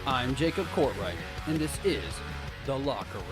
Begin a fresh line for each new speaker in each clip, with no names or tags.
I'm Jacob Courtwright, and this is The Locker Room.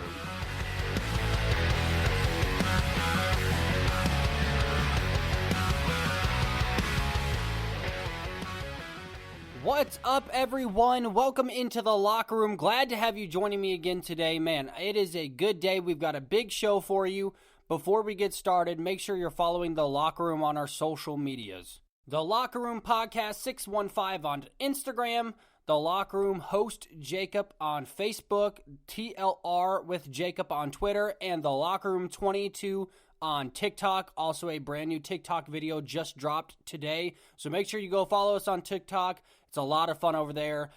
What's up, everyone? Welcome into The Locker Room. Glad to have you joining me again today. Man, it is a good day. We've got a big show for you. Before we get started, make sure you're following The Locker Room on our social medias. The Locker Room Podcast 615 on Instagram, The Locker Room host Jacob on Facebook, TLR with Jacob on Twitter, and The Locker Room 22 on TikTok. Also, a brand new TikTok video just dropped today, so make sure you go follow us on TikTok. It's a lot of fun over there.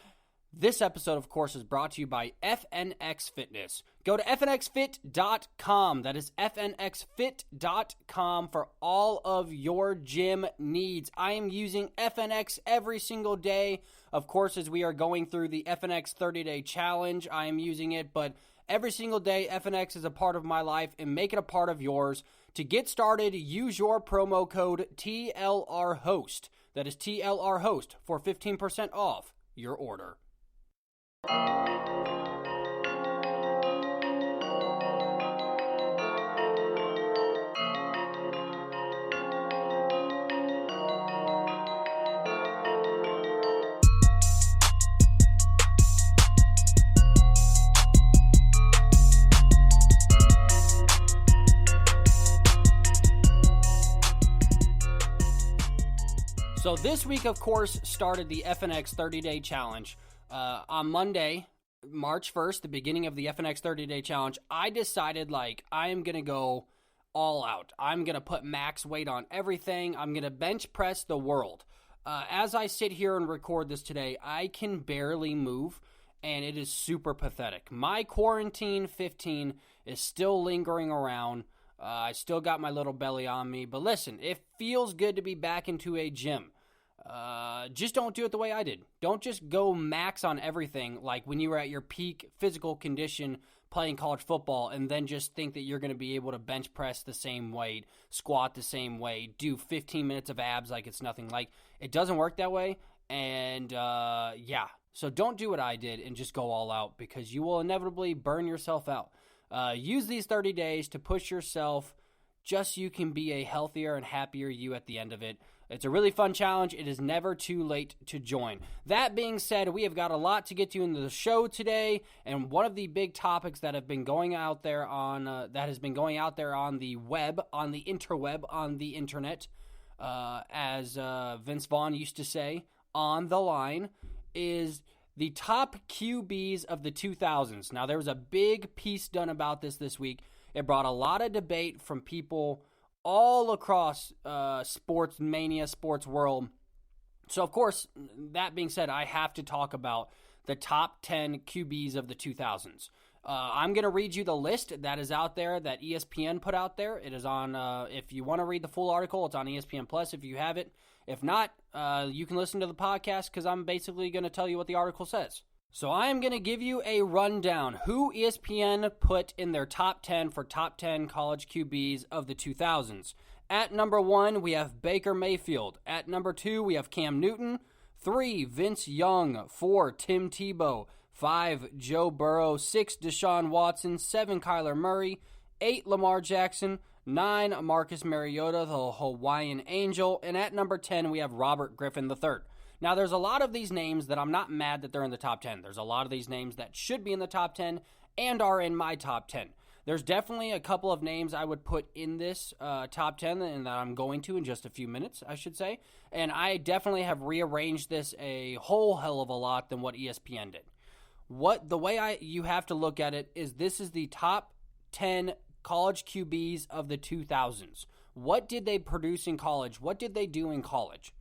This episode, of course, is brought to you by FNX Fitness. Go to fnxfit.com. That is fnxfit.com for all of your gym needs. I am using FNX every single day. Of course, as we are going through the FNX 30-day challenge, I am using it. But every single day, FNX is a part of my life, and make it a part of yours. To get started, use your promo code TLRHOST. That is TLRHOST for 15% off your order. So this week, of course, started the FNX 30-day challenge. On Monday, March 1st, the beginning of the FNX 30-day challenge, I decided, I am going to go all out. I'm going to put max weight on everything. I'm going to bench press the world. As I sit here and record this today, I can barely move, and it is super pathetic. My quarantine 15 is still lingering around. I still got my little belly on me. But listen, it feels good to be back into a gym. Just don't do it the way I did. Don't just go max on everything like when you were at your peak physical condition playing college football and then just think that you're going to be able to bench press the same weight, squat the same way, do 15 minutes of abs like it's nothing. Like, it doesn't work that way. And, so don't do what I did and just go all out because you will inevitably burn yourself out. Use these 30 days to push yourself just so you can be a healthier and happier you at the end of it. It's a really fun challenge. It is never too late to join. That being said, we have got a lot to get to into the show today, and one of the big topics that have been going out there on the web, on the interweb, on the internet, as Vince Vaughn used to say, on the line, is the top QBs of the 2000s. Now, there was a big piece done about this week. It brought a lot of debate from people all across sports mania, sports world. So, of course, that being said, I have to talk about the top 10 QBs of the 2000s. I'm going to read you the list that is out there that ESPN put out there. It is on, if you want to read the full article, it's on ESPN Plus if you have it. If not, you can listen to the podcast because I'm basically going to tell you what the article says. So I am going to give you a rundown who ESPN put in their top 10 for top 10 college QBs of the 2000s. At number 1, we have Baker Mayfield. At number 2, we have Cam Newton. 3, Vince Young. 4, Tim Tebow. 5, Joe Burrow. 6, Deshaun Watson. 7, Kyler Murray. 8, Lamar Jackson. 9, Marcus Mariota, the Hawaiian Angel. And at number 10, we have Robert Griffin III. Now, there's a lot of these names that I'm not mad that they're in the top 10. There's a lot of these names that should be in the top 10 and are in my top 10. There's definitely a couple of names I would put in this top 10 and that I'm going to in just a few minutes, I should say. And I definitely have rearranged this a whole hell of a lot than what ESPN did. The way you have to look at it is this is the top 10 college QBs of the 2000s. What did they produce in college? What did they do in college?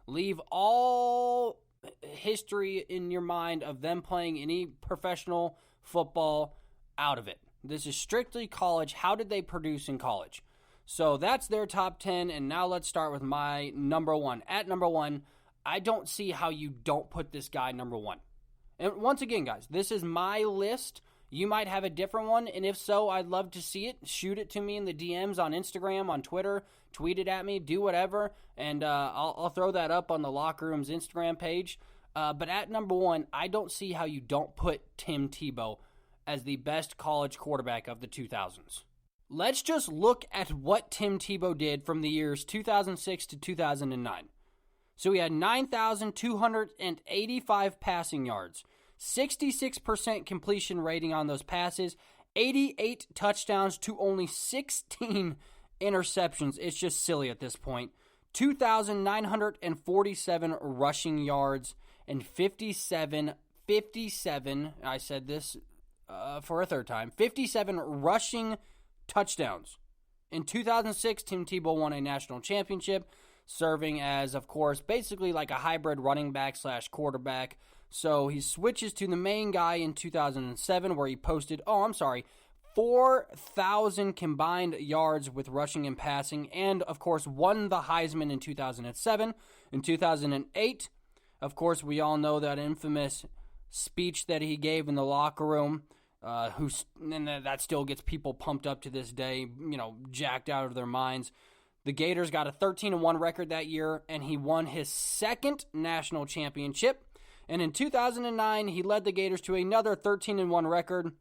Leave all history in your mind of them playing any professional football out of it. This is strictly college. How did they produce in college? So that's their top 10, and now let's start with my number 1. At number 1, I don't see how you don't put this guy number 1. And once again, guys, this is my list. You might have a different one, and if so, I'd love to see it. Shoot it to me in the DMs on Instagram, on Twitter, tweet it at me, do whatever, and I'll throw that up on the Locker Room's Instagram page. But at number one, I don't see how you don't put Tim Tebow as the best college quarterback of the 2000s. Let's just look at what Tim Tebow did from the years 2006 to 2009. So he had 9,285 passing yards, 66% completion rating on those passes, 88 touchdowns to only 16 interceptions. It's just silly at this point. 2,947 rushing yards and 57, I said this for a third time, 57 rushing touchdowns. In 2006, Tim Tebow won a national championship, serving as, of course, basically like a hybrid running back / quarterback. So he switches to the main guy in 2007, where he posted, 4,000 combined yards with rushing and passing, and, of course, won the Heisman in 2007. In 2008, of course, we all know that infamous speech that he gave in the locker room, and that still gets people pumped up to this day, jacked out of their minds. The Gators got a 13-1 record that year, and he won his second national championship. And in 2009, he led the Gators to another 13-1 record,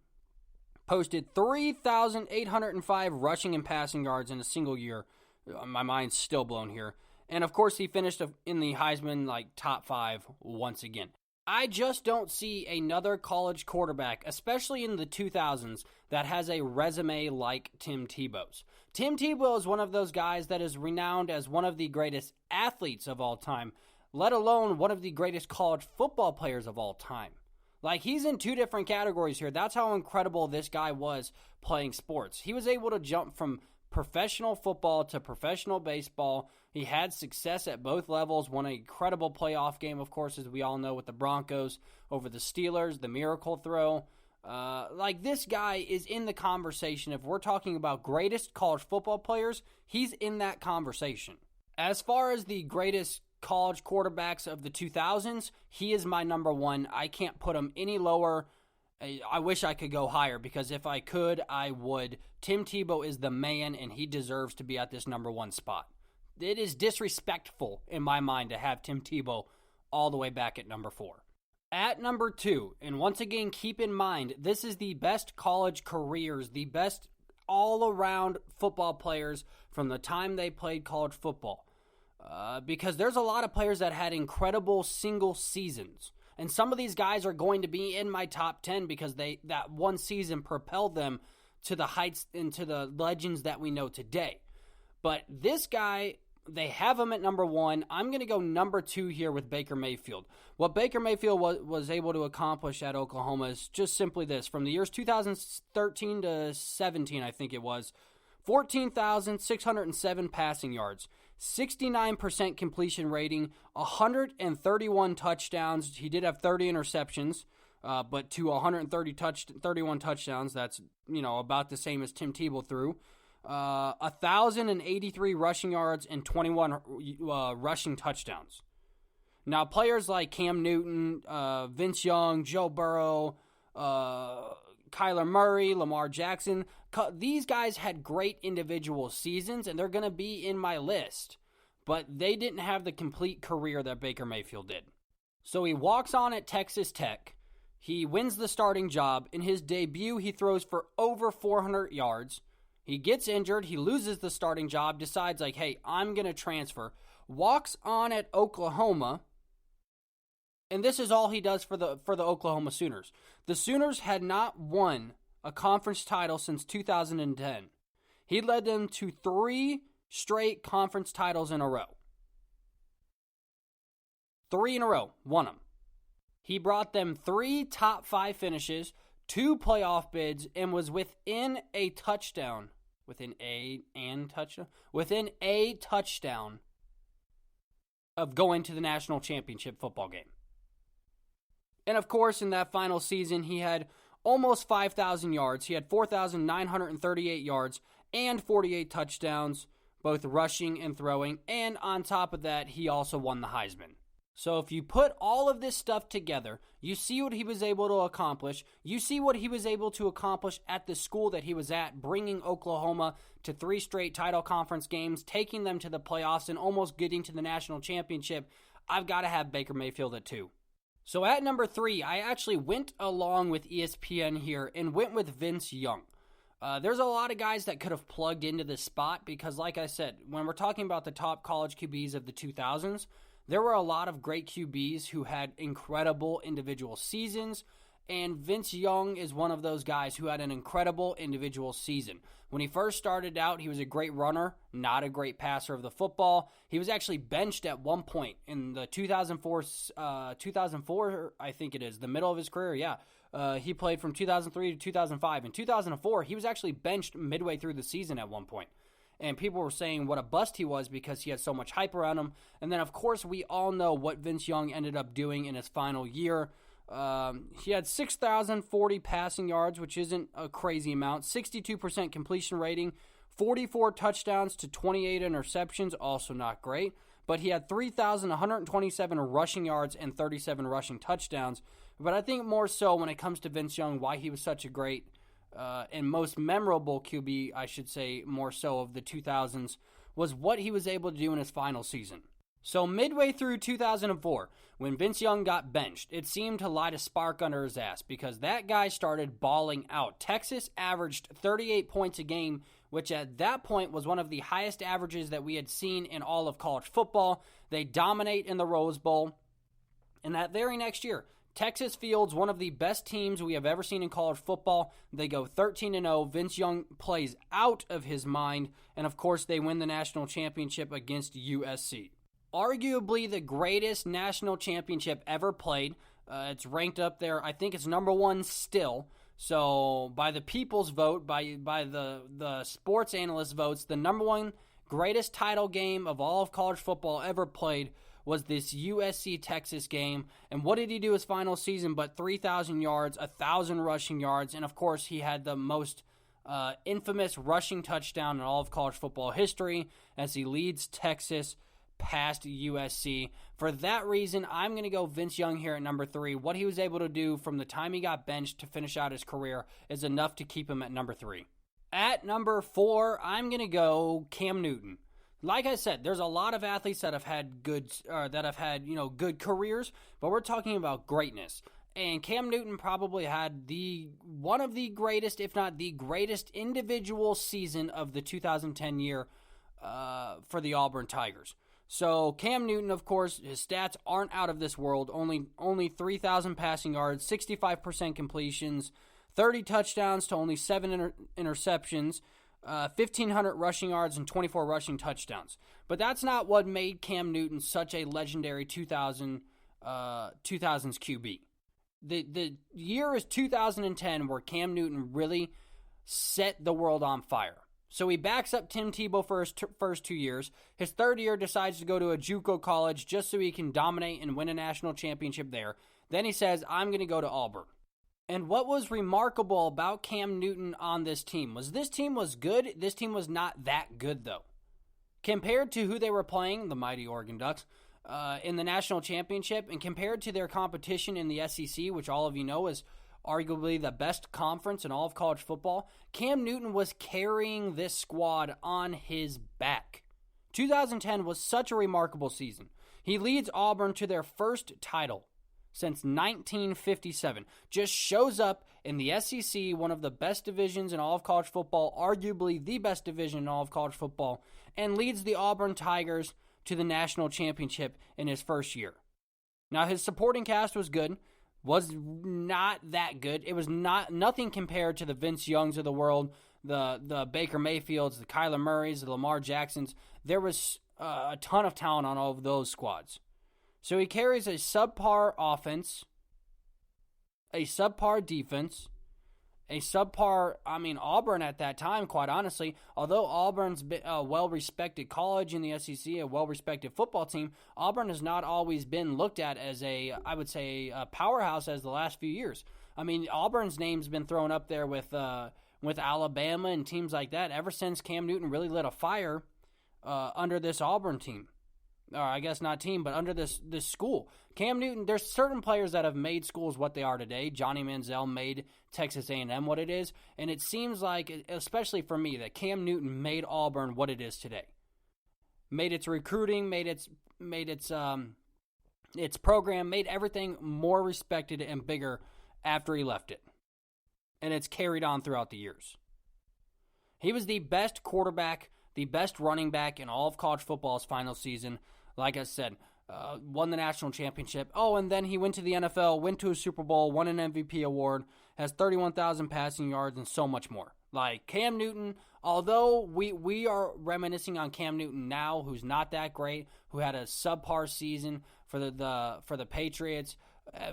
posted 3,805 rushing and passing yards in a single year. My mind's still blown here. And, of course, he finished in the Heisman, top 5 once again. I just don't see another college quarterback, especially in the 2000s, that has a resume like Tim Tebow's. Tim Tebow is one of those guys that is renowned as one of the greatest athletes of all time, let alone one of the greatest college football players of all time. He's in two different categories here. That's how incredible this guy was playing sports. He was able to jump from professional football to professional baseball. He had success at both levels, won an incredible playoff game, of course, as we all know, with the Broncos over the Steelers, the miracle throw. This guy is in the conversation. If we're talking about greatest college football players, he's in that conversation. As far as the greatest college quarterbacks of the 2000s, he is my number one. I can't put him any lower. I wish I could go higher, because if I could, I would. Tim Tebow is the man, and he deserves to be at this number one spot. It is disrespectful in my mind to have Tim Tebow all the way back at number 4. At number 2, and once again, keep in mind, this is the best college careers, the best all-around football players from the time they played college football. Because there's a lot of players that had incredible single seasons. And some of these guys are going to be in my top 10 because that one season propelled them to the heights and to the legends that we know today. But this guy, they have him at number 1. I'm going to go number 2 here with Baker Mayfield. What Baker Mayfield was able to accomplish at Oklahoma is just simply this. From the years 2013 to 17, I think it was, 14,607 passing yards, 69% completion rating, 131 touchdowns. He did have 30 interceptions, but to 31 touchdowns, that's about the same as Tim Tebow threw. 1,083 rushing yards and 21 rushing touchdowns. Now, players like Cam Newton, Vince Young, Joe Burrow, Kyler Murray, Lamar Jackson, these guys had great individual seasons, and they're going to be in my list. But they didn't have the complete career that Baker Mayfield did. So he walks on at Texas Tech. He wins the starting job. In his debut, he throws for over 400 yards. He gets injured. He loses the starting job, decides hey, I'm going to transfer. Walks on at Oklahoma. And this is all he does for the Oklahoma Sooners. The Sooners had not won a conference title since 2010. He led them to 3 straight conference titles in a row. 3 in a row, won them. He brought them 3 top 5 finishes, 2 playoff bids, and was within a touchdown. Within a touchdown of going to the national championship football game. And of course, in that final season, he had almost 5,000 yards. He had 4,938 yards and 48 touchdowns, both rushing and throwing. And on top of that, he also won the Heisman. So if you put all of this stuff together, you see what he was able to accomplish. You see what he was able to accomplish at the school that he was at, bringing Oklahoma to 3 straight title conference games, taking them to the playoffs, and almost getting to the national championship. I've got to have Baker Mayfield at 2. So at number 3, I actually went along with ESPN here and went with Vince Young. There's a lot of guys that could have plugged into this spot because, like I said, when we're talking about the top college QBs of the 2000s, there were a lot of great QBs who had incredible individual seasons, and Vince Young is one of those guys who had an incredible individual season. When he first started out, he was a great runner, not a great passer of the football. He was actually benched at one point in the 2004, I think it is, the middle of his career, yeah. He played from 2003 to 2005. In 2004, he was actually benched midway through the season at one point. And people were saying what a bust he was because he had so much hype around him. And then, of course, we all know what Vince Young ended up doing in his final year. He had 6,040 passing yards, which isn't a crazy amount, 62% completion rating, 44 touchdowns to 28 interceptions, also not great. But he had 3,127 rushing yards and 37 rushing touchdowns. But I think more so when it comes to Vince Young, why he was such a great and most memorable QB, I should say, more so of the 2000s, was what he was able to do in his final season. So midway through 2004, when Vince Young got benched, it seemed to light a spark under his ass because that guy started balling out. Texas averaged 38 points a game, which at that point was one of the highest averages that we had seen in all of college football. They dominate in the Rose Bowl. And that very next year, Texas fields one of the best teams we have ever seen in college football. They go 13-0. Vince Young plays out of his mind. And, of course, they win the national championship against USC. Arguably the greatest national championship ever played. It's ranked up there. I think it's number 1 still. So by the people's vote, by the sports analyst votes, the number 1 greatest title game of all of college football ever played was this USC-Texas game. And what did he do his final season but 3,000 yards, 1,000 rushing yards, and of course he had the most infamous rushing touchdown in all of college football history as he leads Texas past USC. For that reason, I'm going to go Vince Young here at number 3. What he was able to do from the time he got benched to finish out his career is enough to keep him at number 3. At number 4, I'm going to go Cam Newton. Like I said, there's a lot of athletes that have had good careers, but we're talking about greatness. And Cam Newton probably had one of the greatest, if not the greatest, individual season of the 2010 year for the Auburn Tigers. So Cam Newton, of course, his stats aren't out of this world. Only 3,000 passing yards, 65% completions, 30 touchdowns to only 7 interceptions, 1,500 rushing yards, and 24 rushing touchdowns. But that's not what made Cam Newton such a legendary 2000s QB. The year is 2010 where Cam Newton really set the world on fire. So he backs up Tim Tebow for his first 2 years. His third year decides to go to a JUCO college just so he can dominate and win a national championship there. Then he says, I'm going to go to Auburn. And what was remarkable about Cam Newton on this team was this team was good. This team was not that good, though. Compared to who they were playing, the mighty Oregon Ducks, in the national championship, and compared to their competition in the SEC, which all of you know is arguably the best conference in all of college football, Cam Newton was carrying this squad on his back. 2010 was such a remarkable season. He leads Auburn to their first title since 1957. Just shows up in the SEC, one of the best divisions in all of college football, arguably the best division in all of college football, and leads the Auburn Tigers to the national championship in his first year. Now, his supporting cast was good. Was not that good. It was nothing compared to the Vince Youngs of the world, the Baker Mayfields, the Kyler Murrays, the Lamar Jacksons. There was a ton of talent on all of those squads. So he carries a subpar offense, a subpar defense, Auburn at that time, quite honestly, although Auburn's a well-respected college in the SEC, a well-respected football team, Auburn has not always been looked at as a powerhouse as the last few years. I mean, Auburn's name's been thrown up there with Alabama and teams like that ever since Cam Newton really lit a fire under this Auburn team. Or I guess not team, but under this school. Cam Newton, there's certain players that have made schools what they are today. Johnny Manziel made Texas A&M what it is, and it seems like, especially for me, that Cam Newton made Auburn what it is today. Made its recruiting, made its its program, made everything more respected and bigger after he left it. And it's carried on throughout the years. He was the best quarterback, the best running back in all of college football's final season. Like I said, won the national championship. Oh, and then he went to the NFL, went to a Super Bowl, won an MVP award, has 31,000 passing yards, and so much more. Like Cam Newton, although we are reminiscing on Cam Newton now, who's not that great, who had a subpar season for the Patriots,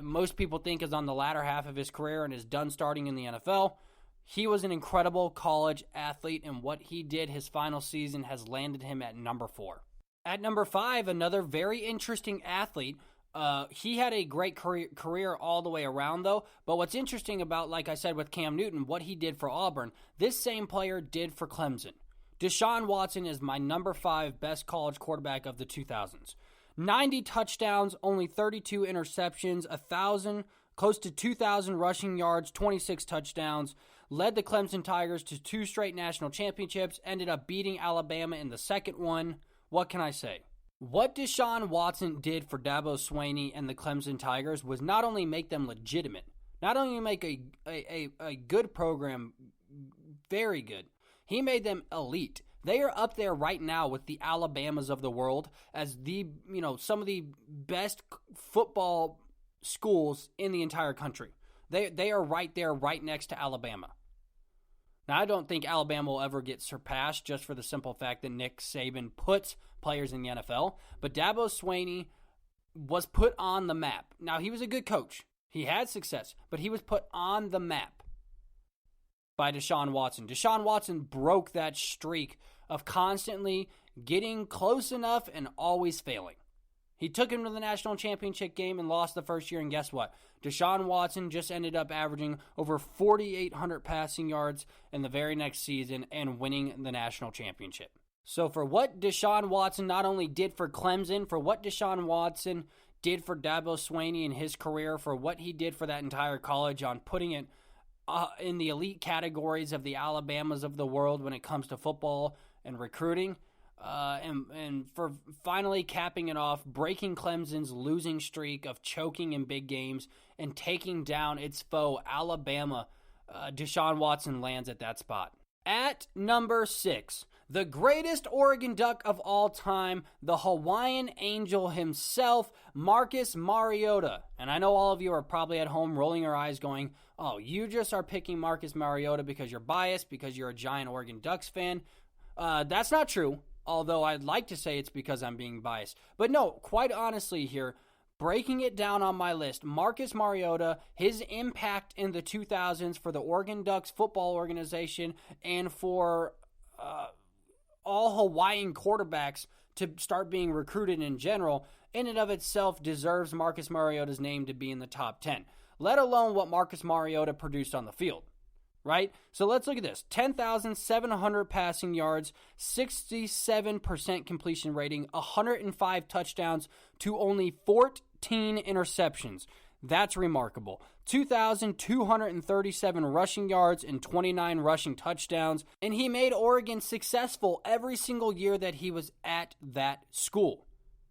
most people think is on the latter half of his career and is done starting in the NFL. He was an incredible college athlete, and what he did his final season has landed him at number 4. At number 5, another very interesting athlete. He had a great career all the way around, though. But what's interesting about, like I said, with Cam Newton, what he did for Auburn, this same player did for Clemson. Deshaun Watson is my number 5 best college quarterback of the 2000s. 90 touchdowns, only 32 interceptions, close to 2,000 rushing yards, 26 touchdowns. Led the Clemson Tigers to 2 straight national championships, ended up beating Alabama in the second one. What can I say? What Deshaun Watson did for Dabo Swinney and the Clemson Tigers was not only make them legitimate, not only make a good program very good, he made them elite. They are up there right now with the Alabamas of the world as some of the best football schools in the entire country. They are right there, right next to Alabama. Now, I don't think Alabama will ever get surpassed just for the simple fact that Nick Saban puts players in the NFL. But Dabo Swinney was put on the map. Now, he was a good coach. He had success, but he was put on the map by Deshaun Watson. Deshaun Watson broke that streak of constantly getting close enough and always failing. He took him to the national championship game and lost the first year, and guess what? Deshaun Watson just ended up averaging over 4,800 passing yards in the very next season and winning the national championship. So for what Deshaun Watson not only did for Clemson, for what Deshaun Watson did for Dabo Swinney in his career, for what he did for that entire college on putting it in the elite categories of the Alabamas of the world when it comes to football and recruiting, and for finally capping it off, breaking Clemson's losing streak of choking in big games and taking down its foe, Alabama, Deshaun Watson lands at that spot. At number 6, the greatest Oregon Duck of all time, the Hawaiian Angel himself, Marcus Mariota. And I know all of you are probably at home rolling your eyes going, oh, you just are picking Marcus Mariota because you're biased, because you're a giant Oregon Ducks fan. That's not true, although I'd like to say it's because I'm being biased. But no, quite honestly here, breaking it down on my list, Marcus Mariota, his impact in the 2000s for the Oregon Ducks football organization and for all Hawaiian quarterbacks to start being recruited in general, in and of itself deserves Marcus Mariota's name to be in the top 10, let alone what Marcus Mariota produced on the field. Right? So let's look at this. 10,700 passing yards, 67% completion rating, 105 touchdowns to only 14 interceptions. That's remarkable. 2,237 rushing yards and 29 rushing touchdowns. And he made Oregon successful every single year that he was at that school.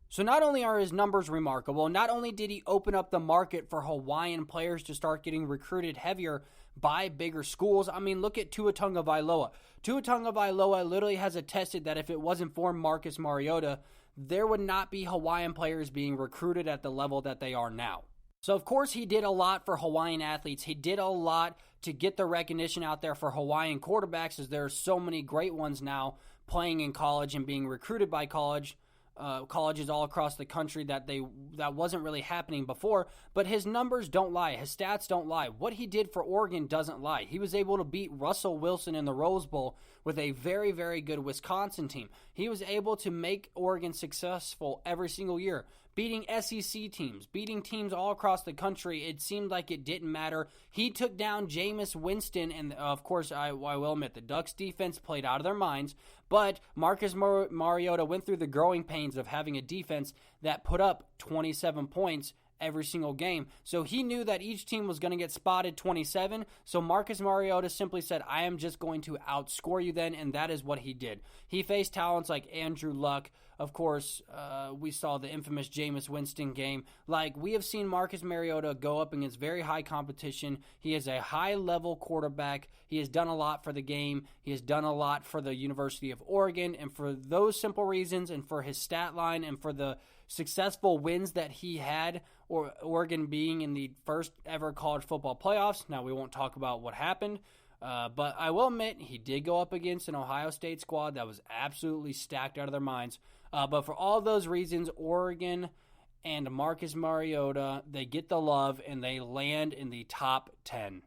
So not only are his numbers remarkable, not only did he open up the market for Hawaiian players to start getting recruited heavier by bigger schools. I mean, look at Tua Tagovailoa. Tua Tagovailoa literally has attested that if it wasn't for Marcus Mariota, there would not be Hawaiian players being recruited at the level that they are now. So, of course, he did a lot for Hawaiian athletes. He did a lot to get the recognition out there for Hawaiian quarterbacks, as there are so many great ones now playing in college and being recruited by colleges all across the country that wasn't really happening before. But his numbers don't lie. His stats don't lie. What he did for Oregon doesn't lie. He was able to beat Russell Wilson in the Rose Bowl with a very, very good Wisconsin team. He was able to make Oregon successful every single year, beating SEC teams, beating teams all across the country. It seemed like it didn't matter. He took down Jameis Winston, and of course, I will admit, the Ducks defense played out of their minds, but Marcus Mariota went through the growing pains of having a defense that put up 27 points every single game. So he knew that each team was going to get spotted 27. So Marcus Mariota simply said, I am just going to outscore you then. And that is what he did. He faced talents like Andrew Luck, Of course, we saw the infamous Jameis Winston game. Like, we have seen Marcus Mariota go up against very high competition. He is a high-level quarterback. He has done a lot for the game. He has done a lot for the University of Oregon. And for those simple reasons, and for his stat line, and for the successful wins that he had, or Oregon being in the first ever college football playoffs. Now, we won't talk about what happened. But I will admit, he did go up against an Ohio State squad that was absolutely stacked out of their minds. But for all those reasons, Oregon and Marcus Mariota, they get the love and they land in the top 10.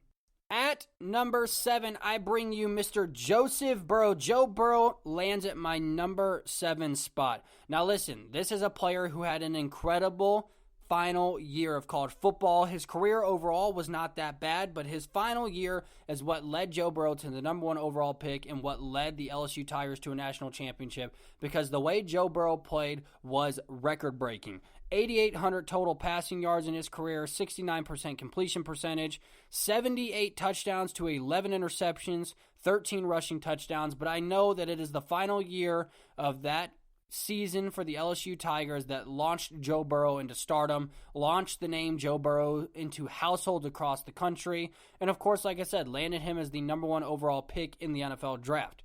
At number 7, I bring you Mr. Joseph Burrow. Joe Burrow lands at my number 7 spot. Now listen, this is a player who had an incredible final year of college football. His career overall was not that bad, but his final year is what led Joe Burrow to the number 1 overall pick and what led the LSU Tigers to a national championship, because the way Joe Burrow played was record-breaking. 8,800 total passing yards in his career, 69% completion percentage, 78 touchdowns to 11 interceptions, 13 rushing touchdowns, but I know that it is the final year of that season for the LSU Tigers that launched Joe Burrow into stardom, launched the name Joe Burrow into households across the country, and of course, like I said, landed him as the number 1 overall pick in the NFL draft.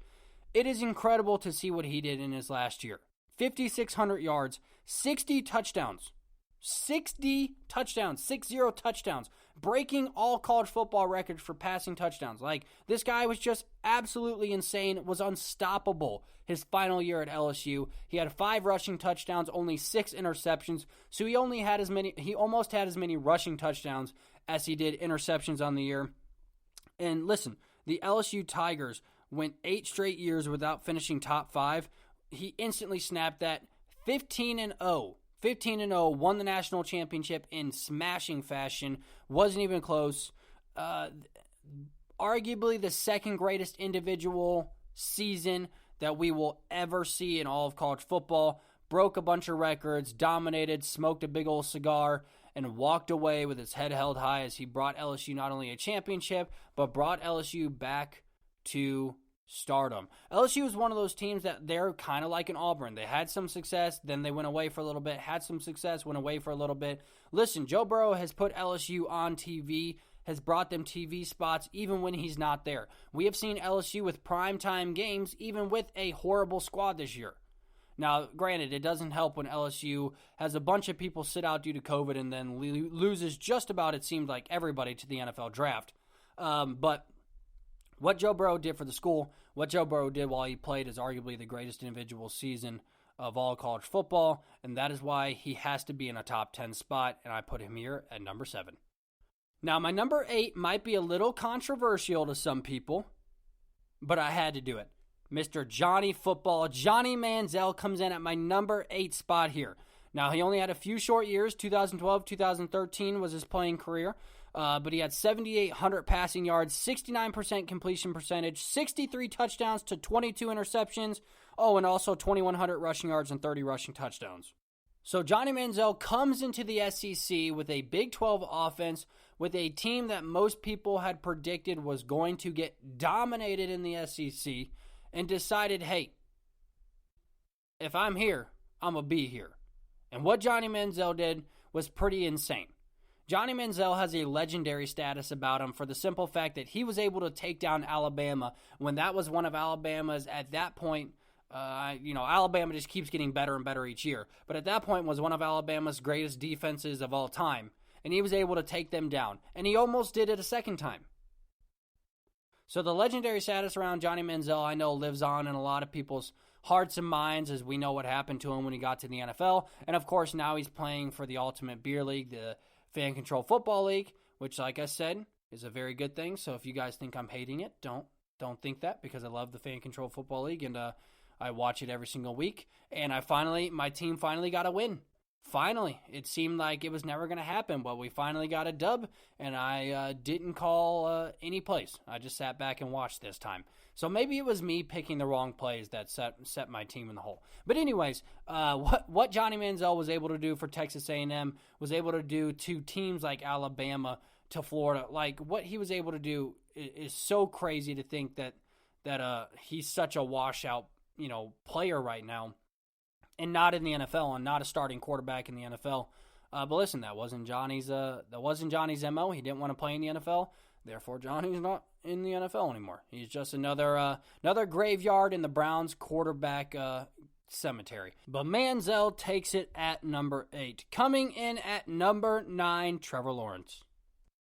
It is incredible to see what he did in his last year. 5,600 yards, 60 touchdowns. 60 touchdowns, 60 touchdowns, breaking all college football records for passing touchdowns. Like, this guy was just absolutely insane, was unstoppable his final year at LSU. He had 5 rushing touchdowns, only 6 interceptions, so he almost had as many rushing touchdowns as he did interceptions on the year. And listen, the LSU Tigers went 8 straight years without finishing top 5. He instantly snapped that. 15-0. 15-0, won the national championship in smashing fashion. Wasn't even close. Arguably the second greatest individual season that we will ever see in all of college football. Broke a bunch of records, dominated, smoked a big old cigar, and walked away with his head held high as he brought LSU not only a championship, but brought LSU back to stardom. LSU is one of those teams that they're kind of like an Auburn. They had some success, then they went away for a little bit, had some success, went away for a little bit. Listen, Joe Burrow has put LSU on TV, has brought them TV spots even when he's not there. We have seen LSU with primetime games even with a horrible squad this year. Now, granted, it doesn't help when LSU has a bunch of people sit out due to COVID and then loses just about, it seemed like, everybody to the NFL draft. But what Joe Burrow did for the school, what Joe Burrow did while he played, is arguably the greatest individual season of all college football, and that is why he has to be in a top 10 spot, and I put him here at number 7. Now, my number 8 might be a little controversial to some people, but I had to do it. Mr. Johnny Football, Johnny Manziel, comes in at my number 8 spot here. Now, he only had a few short years. 2012, 2013 was his playing career. But he had 7,800 passing yards, 69% completion percentage, 63 touchdowns to 22 interceptions. Oh, and also 2,100 rushing yards and 30 rushing touchdowns. So Johnny Manziel comes into the SEC with a Big 12 offense, with a team that most people had predicted was going to get dominated in the SEC, and decided, hey, if I'm here, I'm going to be here. And what Johnny Manziel did was pretty insane. Johnny Manziel has a legendary status about him for the simple fact that he was able to take down Alabama when that was one of Alabama's, at that point, Alabama just keeps getting better and better each year. But at that point was one of Alabama's greatest defenses of all time. And he was able to take them down. And he almost did it a second time. So the legendary status around Johnny Manziel, I know, lives on in a lot of people's hearts and minds, as we know what happened to him when he got to the NFL. And of course, now he's playing for the Ultimate Beer League, the Fan Control Football League, which, like I said, is a very good thing. So if you guys think I'm hating it, don't think that, because I love the Fan Control Football League, and I watch it every single week. And my team finally got a win. Finally. It seemed like it was never going to happen, but we finally got a dub, and I didn't call any plays. I just sat back and watched this time. So maybe it was me picking the wrong plays that set my team in the hole. But anyways, what Johnny Manziel was able to do for Texas A&M, was able to do to teams like Alabama, to Florida, like what he was able to do is so crazy to think that he's such a washout, player right now. and not in the NFL and not a starting quarterback in the NFL. But listen, that wasn't Johnny's MO. He didn't want to play in the NFL. Therefore, Johnny's not in the NFL anymore. He's just another graveyard in the Browns quarterback cemetery. But Manziel takes it at number 8. Coming in at number 9, Trevor Lawrence.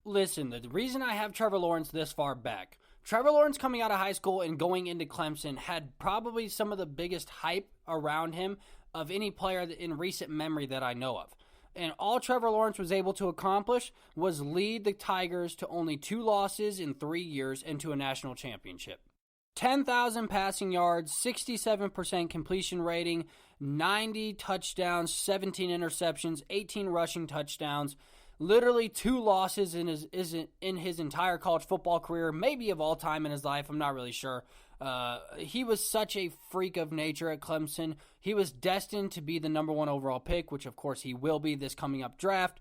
Listen, the reason I have Trevor Lawrence this far back, Trevor Lawrence coming out of high school and going into Clemson had probably some of the biggest hype around him of any player in recent memory that I know of. And all Trevor Lawrence was able to accomplish was lead the Tigers to only 2 losses in 3 years and to a national championship. 10,000 passing yards, 67% completion rating, 90 touchdowns, 17 interceptions, 18 rushing touchdowns. Literally 2 losses in his entire college football career, maybe of all time in his life. I'm not really sure. He was such a freak of nature at Clemson. He was destined to be the number 1 overall pick, which of course he will be this coming up draft.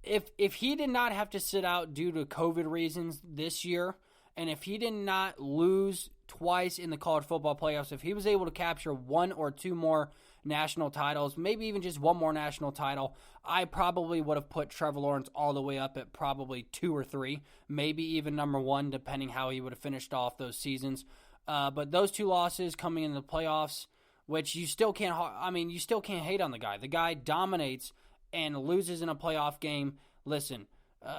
If he did not have to sit out due to COVID reasons this year, and if he did not lose twice in the college football playoffs, if he was able to capture 1 or 2 more national titles, maybe even just 1 more national title, I probably would have put Trevor Lawrence all the way up at probably 2 or 3, maybe even number 1, depending how he would have finished off those seasons. But those 2 losses coming into the playoffs, which you still can't hate on the guy. The guy dominates and loses in a playoff game. Listen,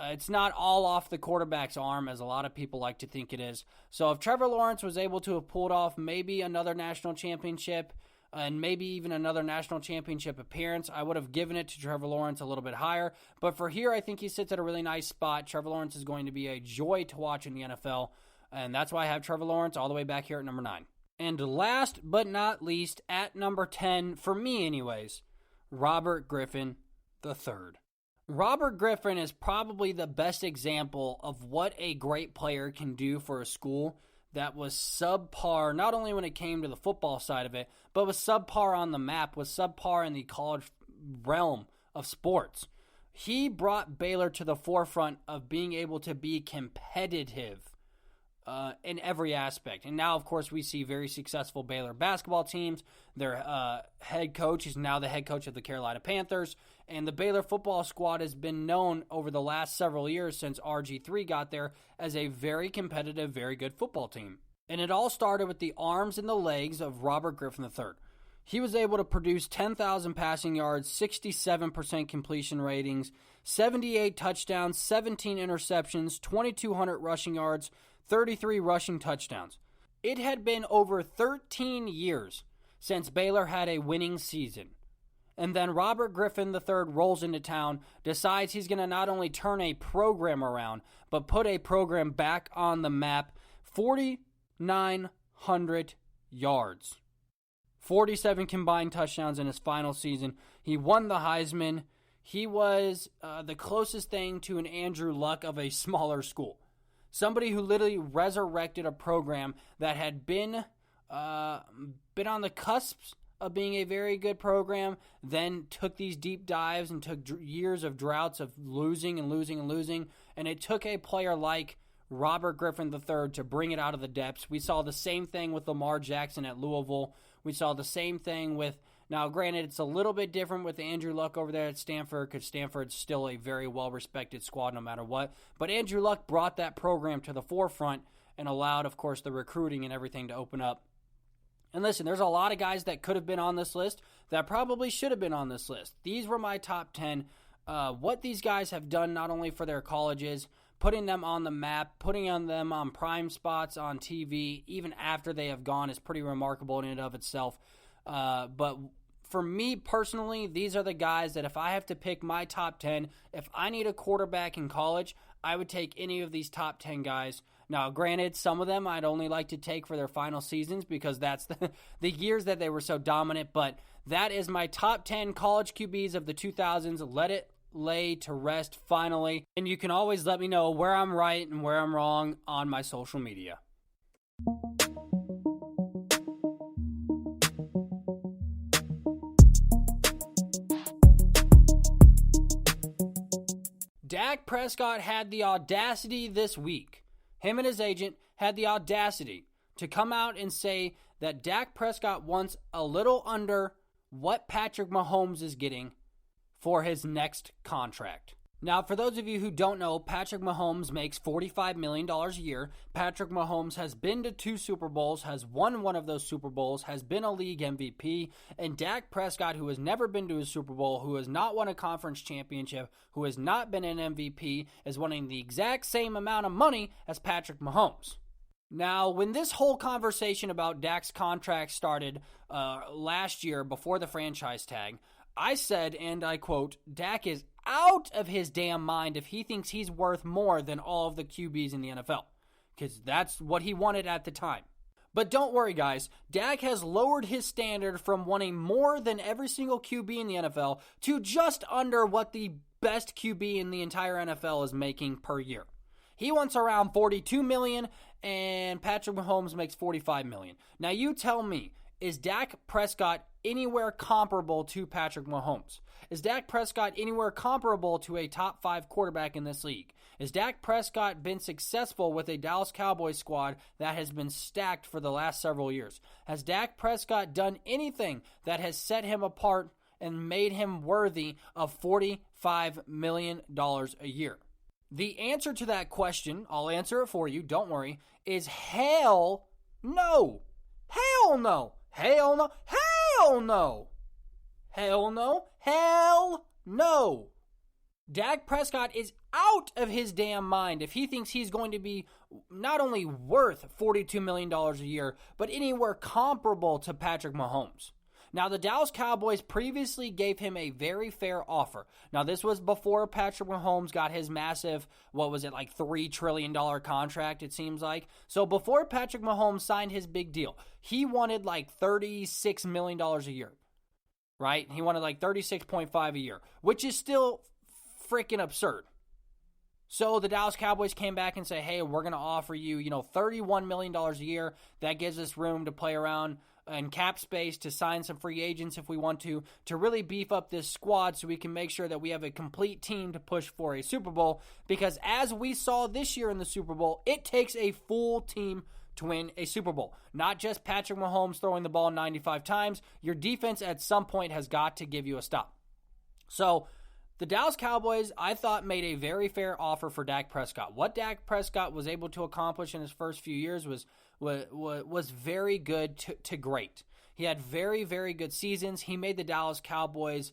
it's not all off the quarterback's arm, as a lot of people like to think it is. So if Trevor Lawrence was able to have pulled off maybe another national championship and maybe even another national championship appearance, I would have given it to Trevor Lawrence a little bit higher. But for here, I think he sits at a really nice spot. Trevor Lawrence is going to be a joy to watch in the NFL, and that's why I have Trevor Lawrence all the way back here at number 9. And last but not least, at number 10, for me anyways, Robert Griffin III. Robert Griffin is probably the best example of what a great player can do for a school that was subpar, not only when it came to the football side of it, but was subpar on the map, was subpar in the college realm of sports. He brought Baylor to the forefront of being able to be competitive in every aspect. And now, of course, we see very successful Baylor basketball teams. Their head coach is now the head coach of the Carolina Panthers. And the Baylor football squad has been known over the last several years since RG3 got there as a very competitive, very good football team. And it all started with the arms and the legs of Robert Griffin III. He was able to produce 10,000 passing yards, 67% completion ratings, 78 touchdowns, 17 interceptions, 2,200 rushing yards, 33 rushing touchdowns. It had been over 13 years since Baylor had a winning season. And then Robert Griffin III rolls into town, decides he's going to not only turn a program around, but put a program back on the map. 4,900 yards. 47 combined touchdowns in his final season. He won the Heisman. He was the closest thing to an Andrew Luck of a smaller school. Somebody who literally resurrected a program that had been on the cusps of being a very good program, then took these deep dives and took years of droughts of losing, and it took a player like Robert Griffin III to bring it out of the depths. We saw the same thing with Lamar Jackson at Louisville. We saw the same thing with, now granted, it's a little bit different with Andrew Luck over there at Stanford, because Stanford's still a very well-respected squad no matter what, but Andrew Luck brought that program to the forefront and allowed, of course, the recruiting and everything to open up. And listen, there's a lot of guys that could have been on this list that probably should have been on this list. These were my top 10. What these guys have done not only for their colleges, putting them on the map, putting them on prime spots on TV, even after they have gone, is pretty remarkable in and of itself. But for me personally, these are the guys that if I have to pick my top 10, if I need a quarterback in college, I would take any of these top 10 guys. Now, granted, some of them I'd only like to take for their final seasons because that's the years that they were so dominant, but that is my top 10 college QBs of the 2000s. Let it lay to rest finally, and you can always let me know where I'm right and where I'm wrong on my social media. Dak Prescott had the audacity this week. Him and his agent had the audacity to come out and say that Dak Prescott wants a little under what Patrick Mahomes is getting for his next contract. Now, for those of you who don't know, Patrick Mahomes makes $45 million a year. Patrick Mahomes has been to 2 Super Bowls, has won one of those Super Bowls, has been a league MVP. And Dak Prescott, who has never been to a Super Bowl, who has not won a conference championship, who has not been an MVP, is winning the exact same amount of money as Patrick Mahomes. Now, when this whole conversation about Dak's contract started last year before the franchise tag, I said, and I quote, Dak is out of his damn mind if he thinks he's worth more than all of the QBs in the NFL, because that's what he wanted at the time. But don't worry, guys. Dak has lowered his standard from wanting more than every single QB in the NFL to just under what the best QB in the entire NFL is making per year. He wants around $42 million, and Patrick Mahomes makes $45 million. Now, you tell me, is Dak Prescott anywhere comparable to Patrick Mahomes? Is Dak Prescott anywhere comparable to a top 5 quarterback in this league? Has Dak Prescott been successful with a Dallas Cowboys squad that has been stacked for the last several years? Has Dak Prescott done anything that has set him apart and made him worthy of $45 million a year? The answer to that question, I'll answer it for you, don't worry, is hell no. Hell no. Hell no. Hell no. Hell no. Hell no. Dak Prescott is out of his damn mind if he thinks he's going to be not only worth $42 million a year, but anywhere comparable to Patrick Mahomes. Now, the Dallas Cowboys previously gave him a very fair offer. Now, this was before Patrick Mahomes got his massive, $3 trillion contract, it seems like. So, before Patrick Mahomes signed his big deal, he wanted $36 million a year, right? He wanted $36.5 a year, which is still freaking absurd. So, the Dallas Cowboys came back and say, hey, we're going to offer you, $31 million a year. That gives us room to play around and cap space to sign some free agents if we want to really beef up this squad so we can make sure that we have a complete team to push for a Super Bowl. Because as we saw this year in the Super Bowl, it takes a full team to win a Super Bowl. Not just Patrick Mahomes throwing the ball 95 times. Your defense at some point has got to give you a stop. So, the Dallas Cowboys, I thought, made a very fair offer for Dak Prescott. What Dak Prescott was able to accomplish in his first few years was very good to great. He had very, very good seasons. He made the Dallas Cowboys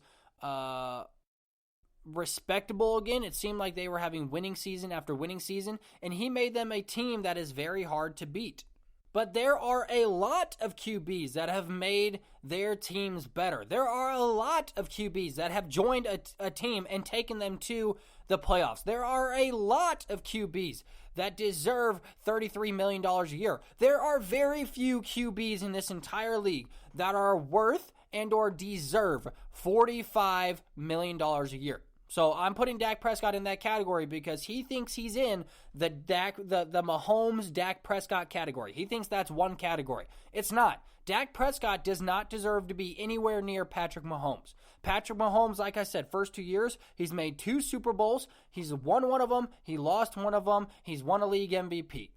respectable again. It seemed like they were having winning season after winning season, and he made them a team that is very hard to beat. But there are a lot of QBs that have made their teams better. There are a lot of QBs that have joined a team and taken them to the playoffs. There are a lot of QBs that deserve $33 million a year. There are very few QBs in this entire league that are worth and or deserve $45 million a year. So I'm putting Dak Prescott in that category because he thinks he's in the Mahomes Dak Prescott category. He thinks that's one category. It's not. Dak Prescott does not deserve to be anywhere near Patrick Mahomes. Patrick Mahomes, like I said, first 2 years, he's made 2 Super Bowls. He's won one of them. He lost one of them. He's won a league MVP.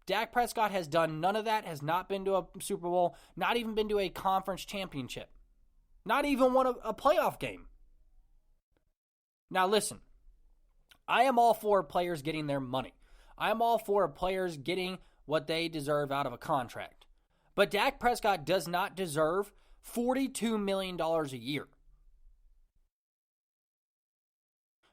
Dak Prescott has done none of that, has not been to a Super Bowl, not even been to a conference championship, not even won a playoff game. Now listen, I am all for players getting their money. I am all for players getting what they deserve out of a contract. But Dak Prescott does not deserve $42 million a year.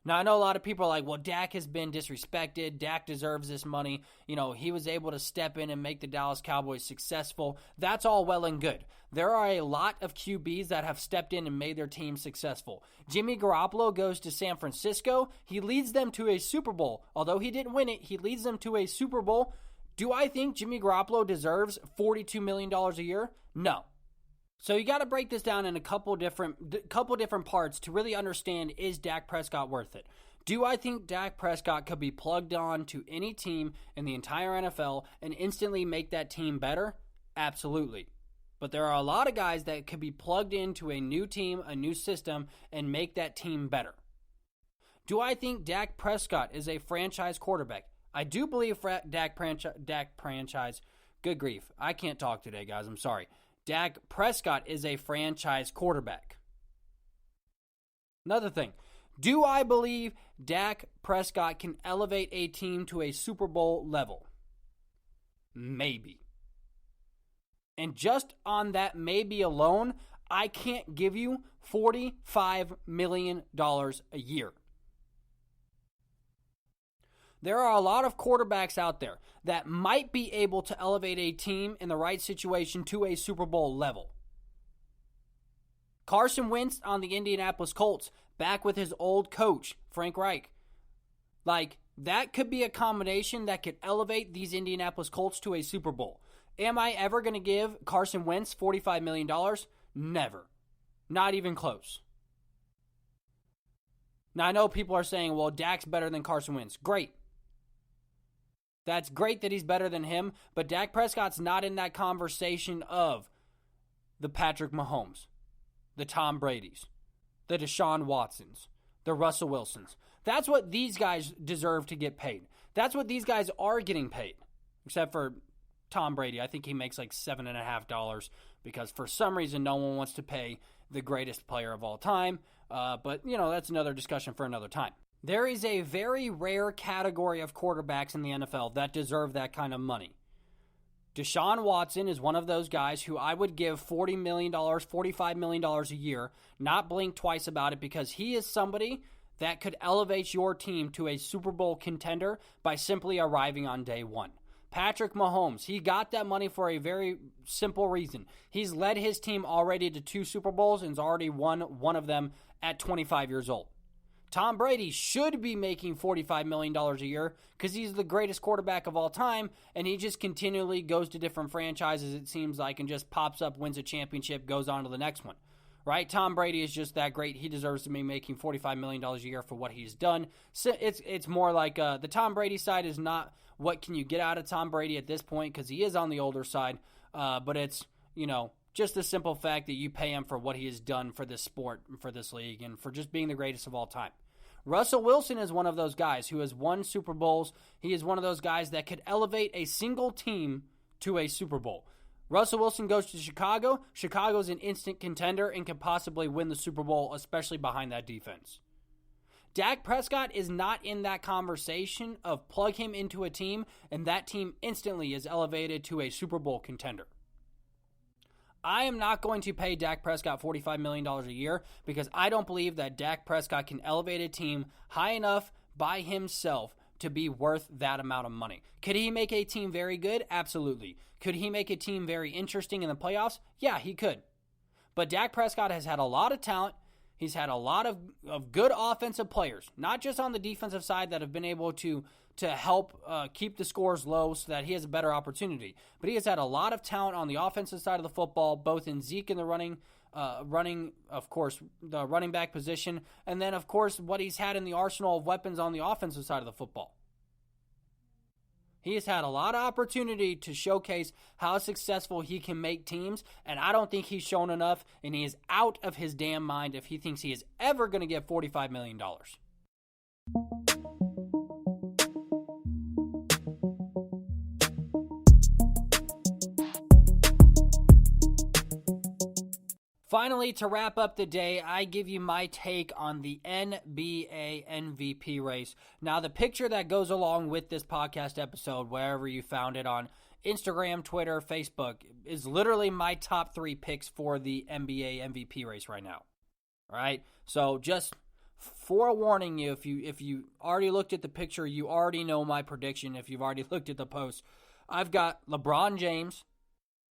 Now, I know a lot of people are like, well, Dak has been disrespected. Dak deserves this money. He was able to step in and make the Dallas Cowboys successful. That's all well and good. There are a lot of QBs that have stepped in and made their team successful. Jimmy Garoppolo goes to San Francisco. He leads them to a Super Bowl. Although he didn't win it, he leads them to a Super Bowl. Do I think Jimmy Garoppolo deserves $42 million a year? No. So you got to break this down in a couple different parts to really understand, is Dak Prescott worth it? Do I think Dak Prescott could be plugged on to any team in the entire NFL and instantly make that team better? Absolutely. But there are a lot of guys that could be plugged into a new team, a new system, and make that team better. Do I think Dak Prescott is a franchise quarterback? I do believe Dak franchise. Good grief. I can't talk today, guys. I'm sorry. Dak Prescott is a franchise quarterback. Another thing, do I believe Dak Prescott can elevate a team to a Super Bowl level? Maybe. And just on that maybe alone, I can't give you $45 million a year. There are a lot of quarterbacks out there that might be able to elevate a team in the right situation to a Super Bowl level. Carson Wentz on the Indianapolis Colts, back with his old coach, Frank Reich. Like, that could be a combination that could elevate these Indianapolis Colts to a Super Bowl. Am I ever going to give Carson Wentz $45 million? Never. Not even close. Now, I know people are saying, well, Dak's better than Carson Wentz. Great. That's great that he's better than him, but Dak Prescott's not in that conversation of the Patrick Mahomes, the Tom Brady's, the Deshaun Watsons, the Russell Wilsons. That's what these guys deserve to get paid. That's what these guys are getting paid, except for Tom Brady. I think he makes like $7.50 because for some reason no one wants to pay the greatest player of all time. But, that's another discussion for another time. There is a very rare category of quarterbacks in the NFL that deserve that kind of money. Deshaun Watson is one of those guys who I would give $40 million, $45 million a year, not blink twice about it, because he is somebody that could elevate your team to a Super Bowl contender by simply arriving on day one. Patrick Mahomes, he got that money for a very simple reason. He's led his team already to 2 Super Bowls and has already won one of them at 25 years old. Tom Brady should be making $45 million a year because he's the greatest quarterback of all time, and he just continually goes to different franchises, it seems like, and just pops up, wins a championship, goes on to the next one. Right? Tom Brady is just that great. He deserves to be making $45 million a year for what he's done. So it's more like the Tom Brady side is not what can you get out of Tom Brady at this point because he is on the older side, but it's, just the simple fact that you pay him for what he has done for this sport, for this league, and for just being the greatest of all time. Russell Wilson is one of those guys who has won Super Bowls. He is one of those guys that could elevate a single team to a Super Bowl. Russell Wilson goes to Chicago. Chicago's an instant contender and could possibly win the Super Bowl, especially behind that defense. Dak Prescott is not in that conversation of plug him into a team, and that team instantly is elevated to a Super Bowl contender. I am not going to pay Dak Prescott $45 million a year because I don't believe that Dak Prescott can elevate a team high enough by himself to be worth that amount of money. Could he make a team very good? Absolutely. Could he make a team very interesting in the playoffs? Yeah, he could. But Dak Prescott has had a lot of talent. He's had a lot of good offensive players, not just on the defensive side that have been able to help keep the scores low so that he has a better opportunity. But he has had a lot of talent on the offensive side of the football, both in Zeke in the running, of course, the running back position, and then, of course, what he's had in the arsenal of weapons on the offensive side of the football. He has had a lot of opportunity to showcase how successful he can make teams, and I don't think he's shown enough, and he is out of his damn mind if he thinks he is ever going to get $45 million. Finally, to wrap up the day, I give you my take on the NBA MVP race. Now, the picture that goes along with this podcast episode, wherever you found it on Instagram, Twitter, Facebook, is literally my top 3 picks for the NBA MVP race right now. All right? So just forewarning you, if you already looked at the picture, you already know my prediction. If you've already looked at the post, I've got LeBron James,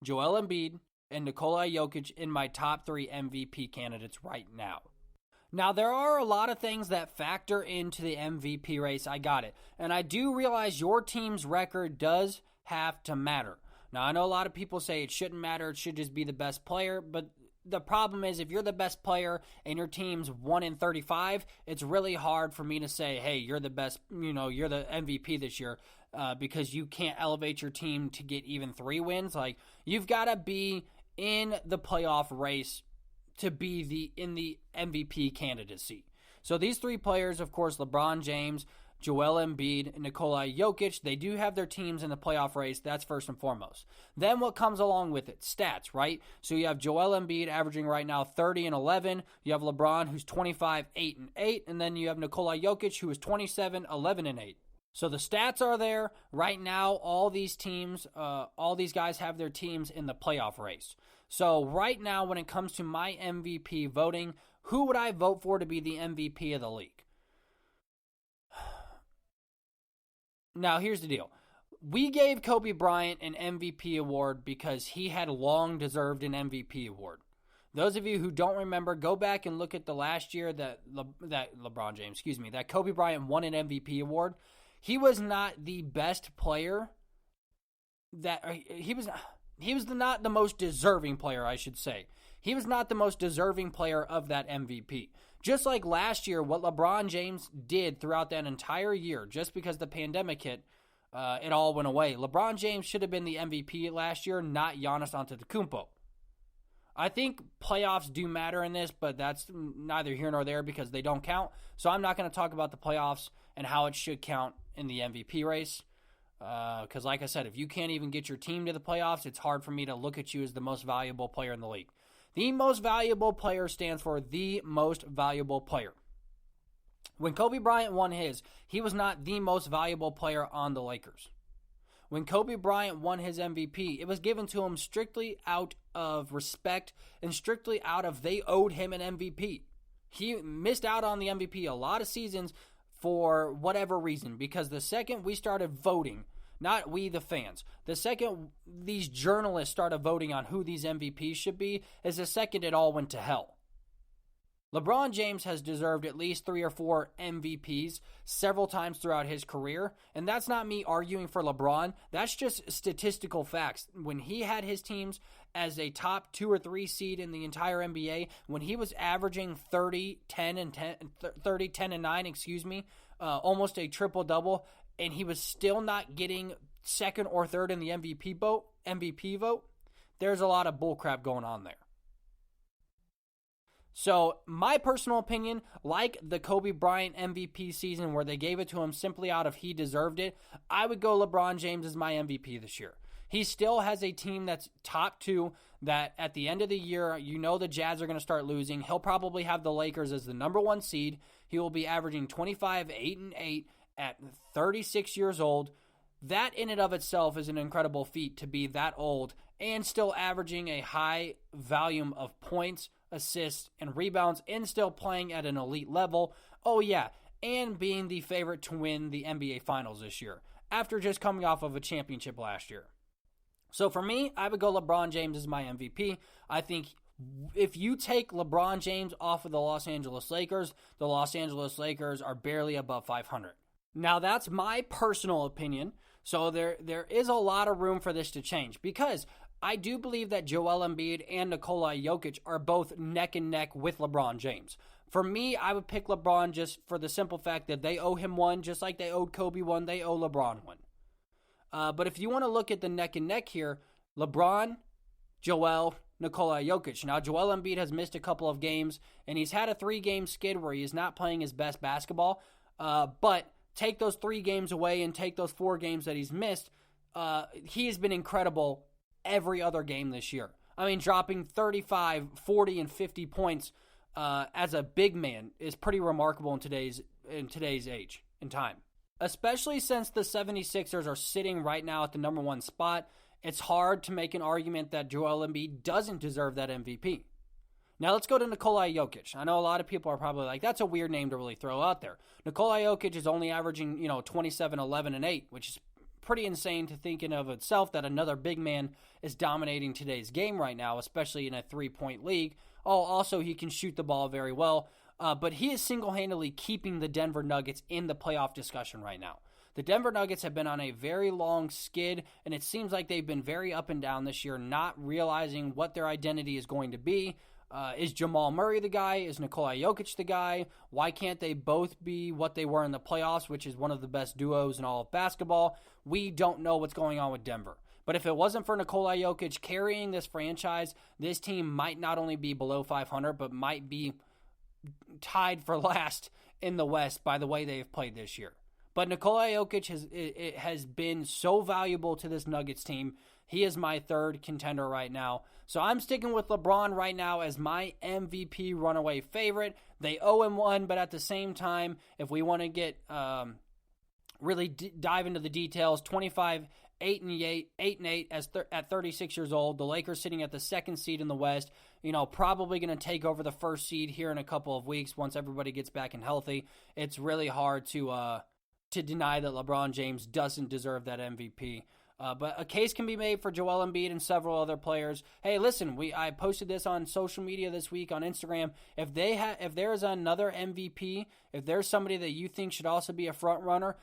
Joel Embiid, and Nikola Jokic in my top 3 MVP candidates right now. Now, there are a lot of things that factor into the MVP race. I got it. And I do realize your team's record does have to matter. Now, I know a lot of people say it shouldn't matter. It should just be the best player. But the problem is if you're the best player and your team's 1-35, it's really hard for me to say, hey, you're the best, you're the MVP this year because you can't elevate your team to get even 3 wins. Like, you've got to be in the playoff race to be in the MVP candidacy. So these 3 players, of course, LeBron James, Joel Embiid, and Nikola Jokic. They do have their teams in the playoff race. That's first and foremost. Then what comes along with it? Stats, right? So you have Joel Embiid averaging right now 30 and 11. You have LeBron, who's 25, 8 and 8. And then you have Nikola Jokic, who is 27, 11 and 8. So the stats are there. Right now, all these teams, all these guys have their teams in the playoff race. So right now, when it comes to my MVP voting, who would I vote for to be the MVP of the league? Now, here's the deal. We gave Kobe Bryant an MVP award because he had long deserved an MVP award. Those of you who don't remember, go back and look at the last year that that Kobe Bryant won an MVP award. He was not the best player. He was not the most deserving player, I should say. He was not the most deserving player of that MVP. Just like last year, what LeBron James did throughout that entire year, just because the pandemic hit, it all went away. LeBron James should have been the MVP last year, not Giannis Antetokounmpo. I think playoffs do matter in this, but that's neither here nor there because they don't count. So I'm not going to talk about the playoffs and how it should count in the MVP race. Because like I said, if you can't even get your team to the playoffs, it's hard for me to look at you as the most valuable player in the league. The most valuable player stands for the most valuable player. When Kobe Bryant won his, he was not the most valuable player on the Lakers. When Kobe Bryant won his MVP, it was given to him strictly out of respect and strictly out of they owed him an MVP. He missed out on the MVP a lot of seasons for whatever reason, because the second we started voting, not we the fans, the second these journalists started voting on who these MVPs should be is the second it all went to hell. LeBron James has deserved at least 3 or 4 MVPs several times throughout his career, and that's not me arguing for LeBron. That's just statistical facts. When he had his teams as a top 2 or 3 seed in the entire NBA, when he was averaging 30, 10, and 9, almost a triple-double, and he was still not getting second or third in the MVP vote, there's a lot of bullcrap going on there. So, my personal opinion, like the Kobe Bryant MVP season where they gave it to him simply out of he deserved it, I would go LeBron James as my MVP this year. He still has a team that's top 2 that at the end of the year, you know the Jazz are going to start losing. He'll probably have the Lakers as the number 1 seed. He will be averaging 25, 8, and 8 at 36 years old. That in and of itself is an incredible feat to be that old and still averaging a high volume of points, assists, and rebounds, and still playing at an elite level. Oh yeah, and being the favorite to win the NBA Finals this year, after just coming off of a championship last year. So for me, I would go LeBron James as my MVP. I think if you take LeBron James off of the Los Angeles Lakers are barely above 500. Now that's my personal opinion, so there is a lot of room for this to change, because I do believe that Joel Embiid and Nikola Jokic are both neck and neck with LeBron James. For me, I would pick LeBron just for the simple fact that they owe him one, just like they owed Kobe one, they owe LeBron one. But if you want to look at the neck and neck here, LeBron, Joel, Nikola Jokic. Now, Joel Embiid has missed a couple of games, and he's had a 3-game skid where he is not playing his best basketball. But take those 3 games away and take those 4 games that he's missed, he has been incredible every other game this year. I mean, dropping 35, 40, and 50 points as a big man is pretty remarkable in today's age and time. Especially since the 76ers are sitting right now at the number 1 spot, it's hard to make an argument that Joel Embiid doesn't deserve that MVP. Now let's go to Nikola Jokic. I know a lot of people are probably like, that's a weird name to really throw out there. Nikola Jokic is only averaging, 27, 11, and 8, which is pretty insane to think in of itself that another big man is dominating today's game right now, especially in a 3-point league. Oh, also he can shoot the ball very well, but he is single-handedly keeping the Denver Nuggets in the playoff discussion right now. The Denver Nuggets have been on a very long skid, and it seems like they've been very up and down this year, not realizing what their identity is going to be. Is Jamal Murray the guy? Is Nikola Jokic the guy? Why can't they both be what they were in the playoffs, which is one of the best duos in all of basketball? We don't know what's going on with Denver. But if it wasn't for Nikola Jokic carrying this franchise, this team might not only be below 500, but might be tied for last in the West by the way they've played this year. But Nikola Jokic has been so valuable to this Nuggets team. He is my third contender right now. So I'm sticking with LeBron right now as my MVP runaway favorite. They owe him one, but at the same time, if we want to get really dive into the details, 25, 8-8 at 36 years old. The Lakers sitting at the second seed in the West. Probably going to take over the first seed here in a couple of weeks once everybody gets back and healthy. It's really hard to deny that LeBron James doesn't deserve that MVP. But a case can be made for Joel Embiid and several other players. Hey, listen, I posted this on social media this week on Instagram. If there is another MVP, if there's somebody that you think should also be a front runner,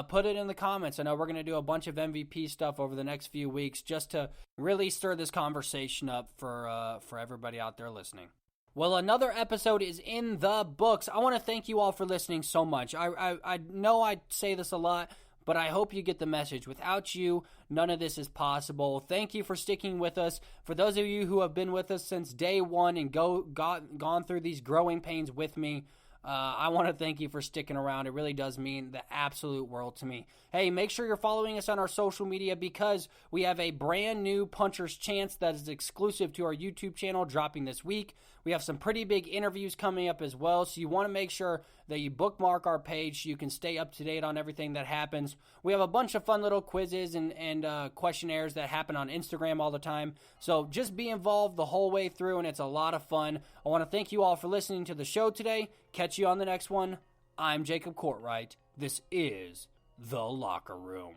put it in the comments. I know we're going to do a bunch of MVP stuff over the next few weeks just to really stir this conversation up for everybody out there listening. Well, another episode is in the books. I want to thank you all for listening so much. I know I say this a lot, but I hope you get the message. Without you, none of this is possible. Thank you for sticking with us. For those of you who have been with us since day one and gone through these growing pains with me, I want to thank you for sticking around. It really does mean the absolute world to me. Hey, make sure you're following us on our social media because we have a brand new Puncher's Chance that is exclusive to our YouTube channel dropping this week. We have some pretty big interviews coming up as well, so you want to make sure that you bookmark our page so you can stay up to date on everything that happens. We have a bunch of fun little quizzes and questionnaires that happen on Instagram all the time, so just be involved the whole way through, and it's a lot of fun. I want to thank you all for listening to the show today. Catch you on the next one. I'm Jacob Courtwright. This is The Locker Room.